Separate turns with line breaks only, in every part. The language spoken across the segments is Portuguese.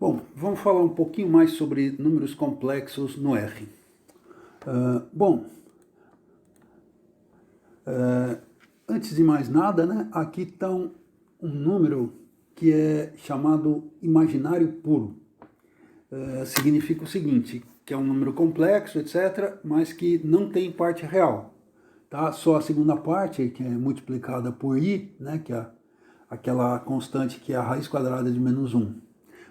Bom, vamos falar um pouquinho mais sobre números complexos no R. Bom, antes de mais nada, né, aqui está um número que é chamado imaginário puro. Significa o seguinte, que é um número complexo, etc., mas que não tem parte real. Tá? Só a segunda parte, que é multiplicada por i, né, que é aquela constante que é a raiz quadrada de menos 1.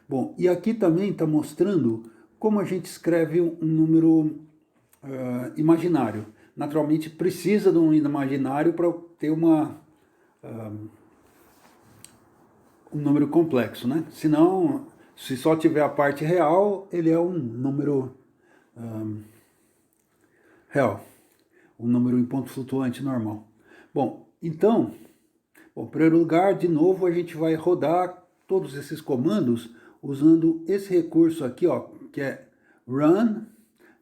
Bom, e aqui também está mostrando como a gente escreve um número imaginário. Naturalmente precisa de um imaginário para ter um número complexo, né? Senão, se só tiver a parte real, ele é um número real, um número em ponto flutuante normal. Bom, então, em primeiro lugar, de novo, a gente vai rodar todos esses comandos usando esse recurso aqui, ó, que é run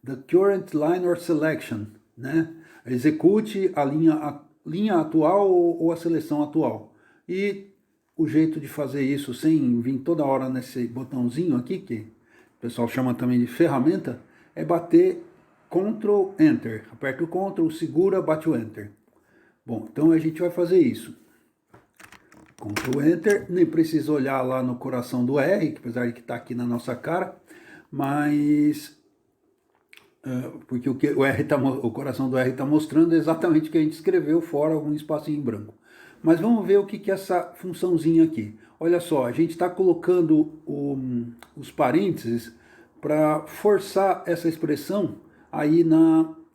the current line or selection, né? Execute a linha atual ou a seleção atual. E o jeito de fazer isso sem vir toda hora nesse botãozinho aqui, que o pessoal chama também de ferramenta, é bater Ctrl Enter. Aperta o Ctrl, segura, bate o Enter. Bom, então a gente vai fazer isso. Ctrl Enter, nem precisa olhar lá no coração do R, que apesar de que está aqui na nossa cara, mas porque o coração do R está mostrando exatamente o que a gente escreveu, fora algum espacinho em branco. Mas vamos ver o que é essa funçãozinha aqui. Olha só, a gente está colocando os parênteses para forçar essa expressão aí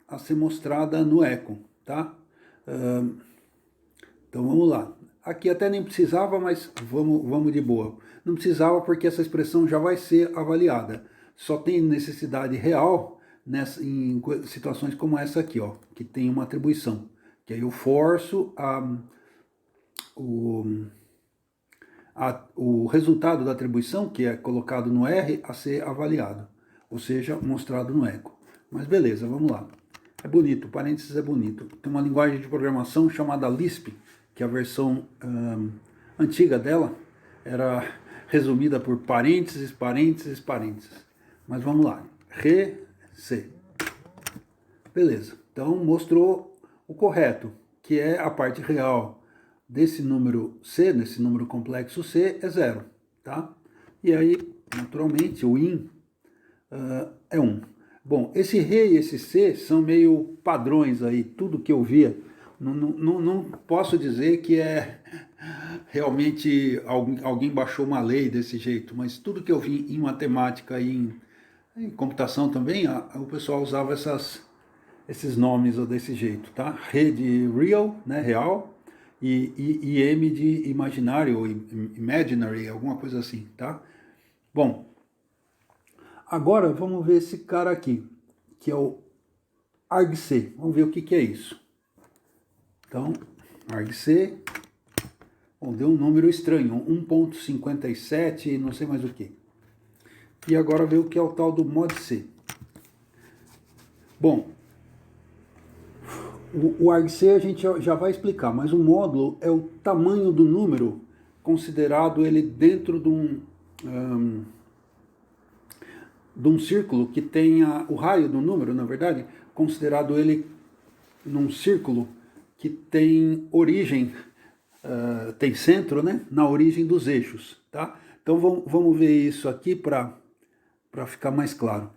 a ser mostrada no eco, tá? Então vamos lá. Aqui até nem precisava, mas vamos de boa. Não precisava porque essa expressão já vai ser avaliada. Só tem necessidade real em situações como essa aqui, ó, que tem uma atribuição. Que aí eu forço o resultado da atribuição, que é colocado no R, a ser avaliado. Ou seja, mostrado no eco. Mas beleza, vamos lá. É bonito, parênteses é bonito. Tem uma linguagem de programação chamada Lisp, que a versão antiga dela era resumida por parênteses, parênteses, parênteses. Mas vamos lá. C. Beleza. Então mostrou o correto, que é a parte real desse número C, desse número complexo C, é 0. Tá? E aí, naturalmente, o in é 1. Bom, esse Re e esse C são meio padrões aí, tudo que eu via. Não posso dizer que é realmente alguém baixou uma lei desse jeito, mas tudo que eu vi em matemática e em computação também, o pessoal usava esses nomes desse jeito, tá? Re de real, né, real, e M de imaginário, ou imaginary, alguma coisa assim, tá? Bom, agora vamos ver esse cara aqui, que é o argc. Vamos ver o que é isso. Então, argc, bom, deu um número estranho, 1.57, não sei mais o que. E agora ver o que é o tal do mod C. Bom, o argc a gente já vai explicar, mas o módulo é o tamanho do número considerado ele dentro de um círculo que tenha o raio do número, na verdade, considerado ele num círculo que tem origem, tem centro, né, na origem dos eixos, tá? Então vamos ver isso aqui para ficar mais claro.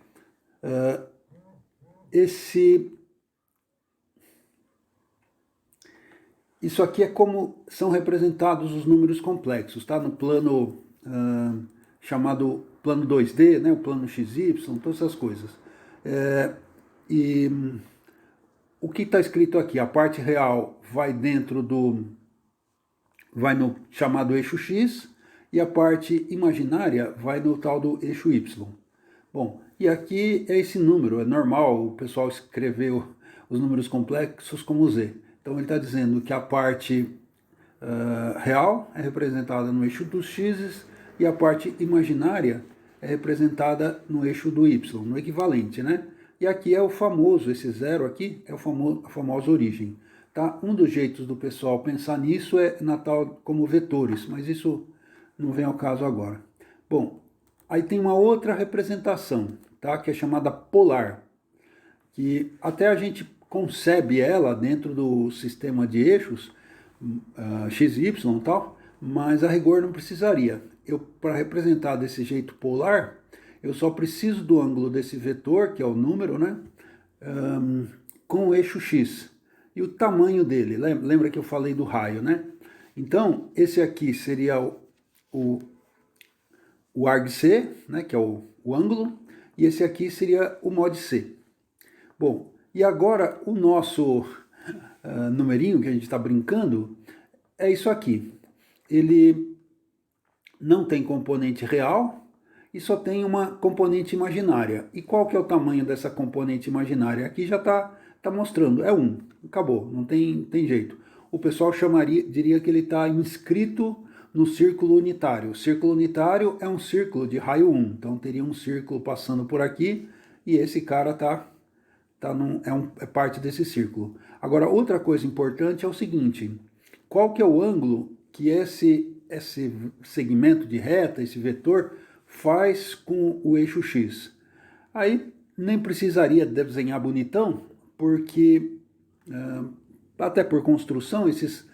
Isso aqui é como são representados os números complexos, tá? No plano chamado plano 2D, né? O plano XY, todas essas coisas. E o que está escrito aqui? A parte real vai vai no chamado eixo X e a parte imaginária vai no tal do eixo Y. Bom, e aqui é esse número, é normal o pessoal escrever os números complexos como Z. Então ele está dizendo que a parte real é representada no eixo dos X e a parte imaginária é representada no eixo do Y, no equivalente, né? E aqui é o famoso, esse zero aqui é a famosa origem. Tá? Um dos jeitos do pessoal pensar nisso é na tal como vetores, mas isso não vem ao caso agora. Bom, Aí tem uma outra representação, tá? Que é chamada polar, que até a gente concebe ela dentro do sistema de eixos, x, y e tal, mas a rigor não precisaria. Eu, para representar desse jeito polar, eu só preciso do ângulo desse vetor, que é o número, né? Com o eixo x. E o tamanho dele, lembra que eu falei do raio, né? Então, esse aqui seria o argc, né, que é o ângulo, e esse aqui seria o mod c. Bom, e agora o nosso numerinho que a gente está brincando é isso aqui. Ele não tem componente real e só tem uma componente imaginária. E qual que é o tamanho dessa componente imaginária? Aqui já tá mostrando, é 1. Acabou, não tem jeito. O pessoal diria que ele está inscrito no círculo unitário. O círculo unitário é um círculo de raio 1. Então teria um círculo passando por aqui e esse cara é parte desse círculo. Agora, outra coisa importante é o seguinte: qual que é o ângulo que esse segmento de reta, esse vetor, faz com o eixo x? Aí nem precisaria desenhar bonitão, porque até por construção esses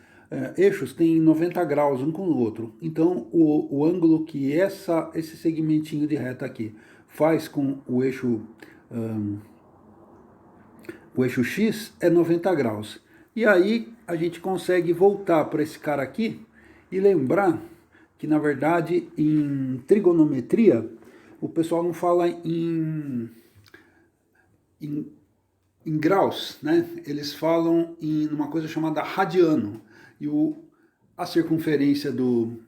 eixos têm 90 graus um com o outro. Então o ângulo que esse segmentinho de reta aqui faz com o eixo x é 90 graus. E aí a gente consegue voltar para esse cara aqui e lembrar que, na verdade, em trigonometria, o pessoal não fala em graus, né? Eles falam em uma coisa chamada radiano. E a circunferência do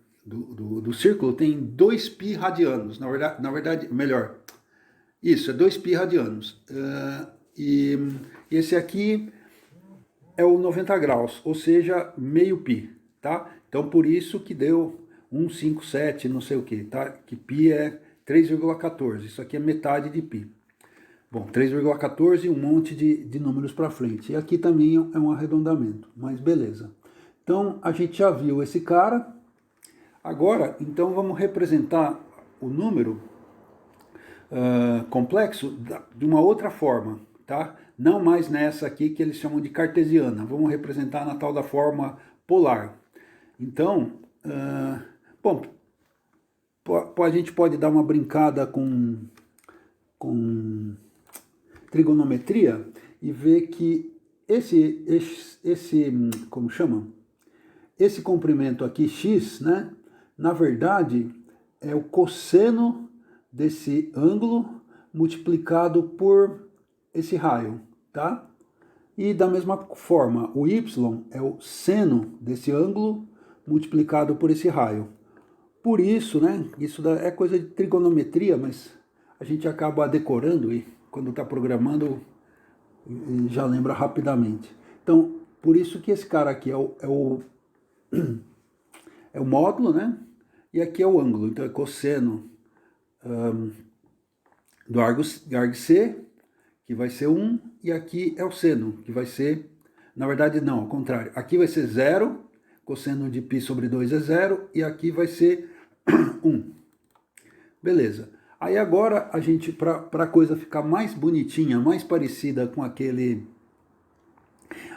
círculo tem 2π radianos. Na verdade, melhor, isso, é 2π radianos. E esse aqui é o 90 graus, ou seja, meio π, tá? Então, por isso que deu 157, não sei o que, tá? Que π é 3,14, isso aqui é metade de π. Bom, 3,14 e um monte de números para frente. E aqui também é um arredondamento, mas beleza. Então, a gente já viu esse cara. Agora, então, vamos representar o número complexo de uma outra forma, tá? Não mais nessa aqui que eles chamam de cartesiana. Vamos representar na tal da forma polar. Então, bom, a gente pode dar uma brincada com trigonometria e ver que como chama? Esse comprimento aqui, x, né? Na verdade, é o cosseno desse ângulo multiplicado por esse raio, tá? E da mesma forma, o y é o seno desse ângulo multiplicado por esse raio. Por isso, né? Isso é coisa de trigonometria, mas a gente acaba decorando e quando está programando já lembra rapidamente. Então, por isso que esse cara aqui é o módulo, né? E aqui é o ângulo. Então é cosseno do argc, que vai ser 1, e aqui é o seno, que vai ser, na verdade não, ao contrário. Aqui vai ser 0, cosseno de π sobre 2 é 0, e aqui vai ser 1. Beleza. Aí agora a gente, para a coisa ficar mais bonitinha, mais parecida com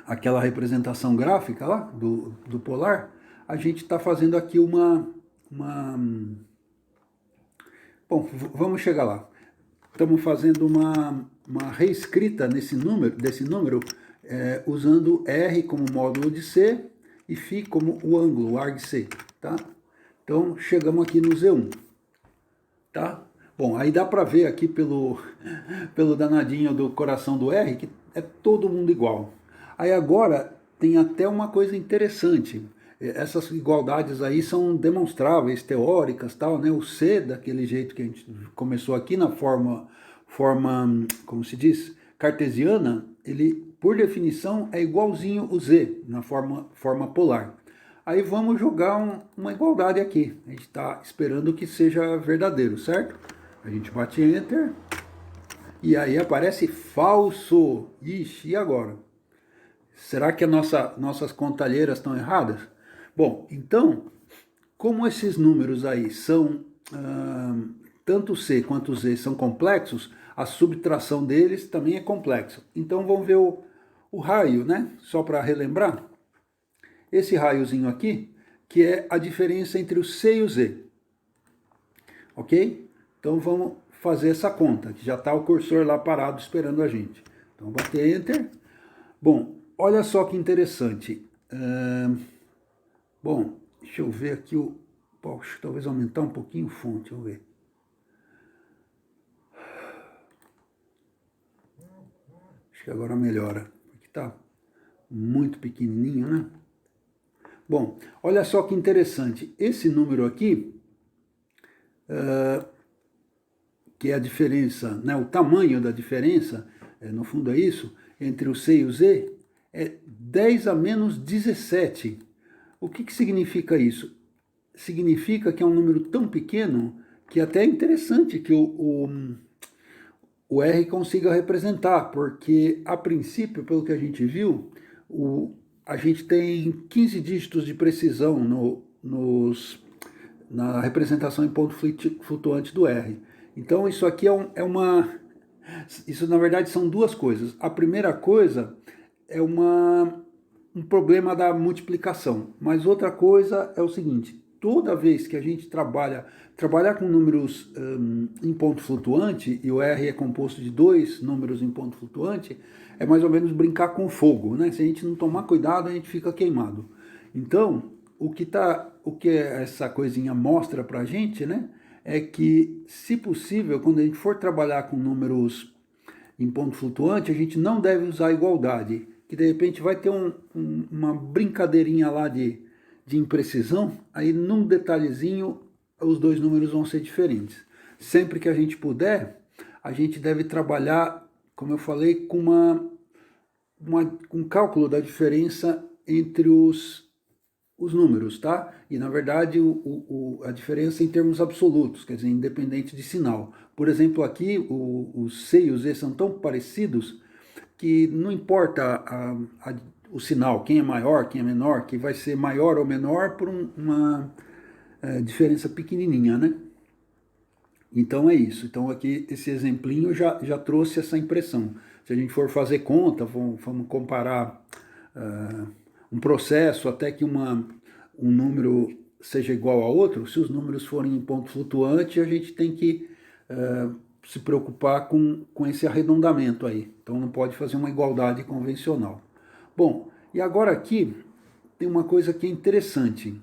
aquela representação gráfica lá do polar, a gente está fazendo aqui Bom, vamos chegar lá. Estamos fazendo uma reescrita desse número, usando R como módulo de C e φ como o ângulo, o argc, tá? Então, chegamos aqui no Z1, tá? Bom, aí dá para ver aqui pelo danadinho do coração do R que é todo mundo igual. Aí agora tem até uma coisa interessante. Essas igualdades aí são demonstráveis, teóricas, tal, né? O C, daquele jeito que a gente começou aqui na forma, como se diz, cartesiana, ele, por definição, é igualzinho o Z, na forma polar. Aí vamos jogar uma igualdade aqui. A gente está esperando que seja verdadeiro, certo? A gente bate Enter. E aí aparece falso. Ixi, e agora? Será que nossas contalheiras estão erradas? Bom, então, como esses números aí são tanto C quanto Z são complexos, a subtração deles também é complexa. Então vamos ver o raio, né? Só para relembrar. Esse raiozinho aqui, que é a diferença entre o C e o Z. Ok? Então vamos fazer essa conta, que já está o cursor lá parado esperando a gente. Então bater Enter. Bom, olha só que interessante. Bom, deixa eu ver aqui o... Poxa, talvez aumentar um pouquinho a fonte, vamos ver. Acho que agora melhora, porque está muito pequenininho, né? Bom, olha só que interessante. Esse número aqui, que é a diferença, né, o tamanho da diferença, no fundo é isso, entre o C e o Z, é 10 a menos 17. O que significa isso? Significa que é um número tão pequeno que até é interessante que o R consiga representar, porque a princípio, pelo que a gente viu, a gente tem 15 dígitos de precisão na representação em ponto flutuante do R. Então isso aqui isso na verdade são duas coisas. A primeira coisa é um problema da multiplicação, mas outra coisa é o seguinte: toda vez que a gente trabalhar com números em ponto flutuante, e o R é composto de 2 números em ponto flutuante, é mais ou menos brincar com fogo, né? Se a gente não tomar cuidado, a gente fica queimado. Então, o que essa coisinha mostra pra gente, né, é que, se possível, quando a gente for trabalhar com números em ponto flutuante, a gente não deve usar igualdade, que de repente vai ter uma brincadeirinha lá de imprecisão, aí num detalhezinho os dois números vão ser diferentes. Sempre que a gente puder, a gente deve trabalhar, como eu falei, com um cálculo da diferença entre os números, tá? E na verdade a diferença em termos absolutos, quer dizer, independente de sinal. Por exemplo, aqui o C e o Z são tão parecidos que não importa o sinal, quem é maior, quem é menor, que vai ser maior ou menor por uma diferença pequenininha, né? Então é isso. Então aqui esse exemplinho já trouxe essa impressão. Se a gente for fazer conta, vamos comparar um processo até que um número seja igual a outro, se os números forem em ponto flutuante, a gente tem que se preocupar com esse arredondamento aí. Então não pode fazer uma igualdade convencional. Bom, e agora aqui tem uma coisa que é interessante.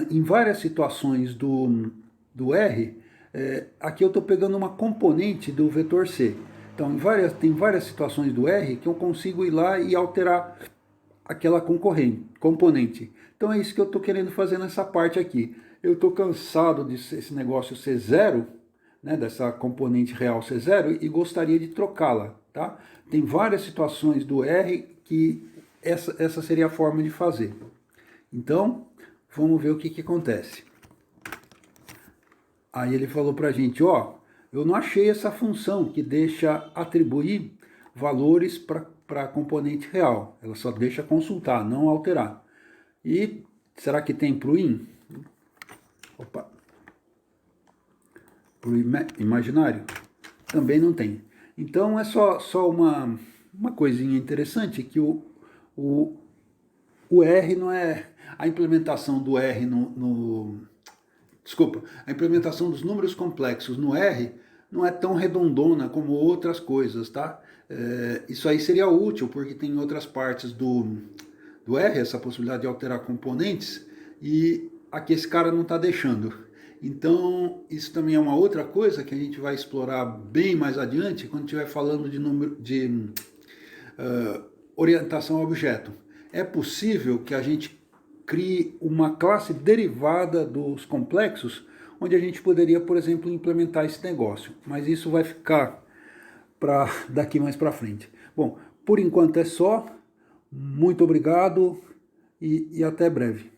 Em várias situações do R, aqui eu estou pegando uma componente do vetor C. Então tem várias situações do R que eu consigo ir lá e alterar aquela componente. Então é isso que eu estou querendo fazer nessa parte aqui. Eu estou cansado desse negócio ser zero, né, dessa componente real ser zero, e gostaria de trocá-la. Tá? Tem várias situações do R que essa seria a forma de fazer. Então, vamos ver o que acontece. Aí ele falou para a gente, ó, eu não achei essa função que deixa atribuir valores para a componente real. Ela só deixa consultar, não alterar. E será que tem para o in? Opa. Para o imaginário? Também não tem. Então é só uma coisinha interessante, que o R não é... A implementação do R Desculpa, a implementação dos números complexos no R não é tão redondona como outras coisas, tá? Isso aí seria útil, porque tem outras partes do R, essa possibilidade de alterar componentes, e aqui esse cara não está deixando. Então, isso também é uma outra coisa que a gente vai explorar bem mais adiante, quando estiver falando de orientação a objeto. É possível que a gente crie uma classe derivada dos complexos, onde a gente poderia, por exemplo, implementar esse negócio. Mas isso vai ficar para daqui mais para frente. Bom, por enquanto é só. Muito obrigado e até breve.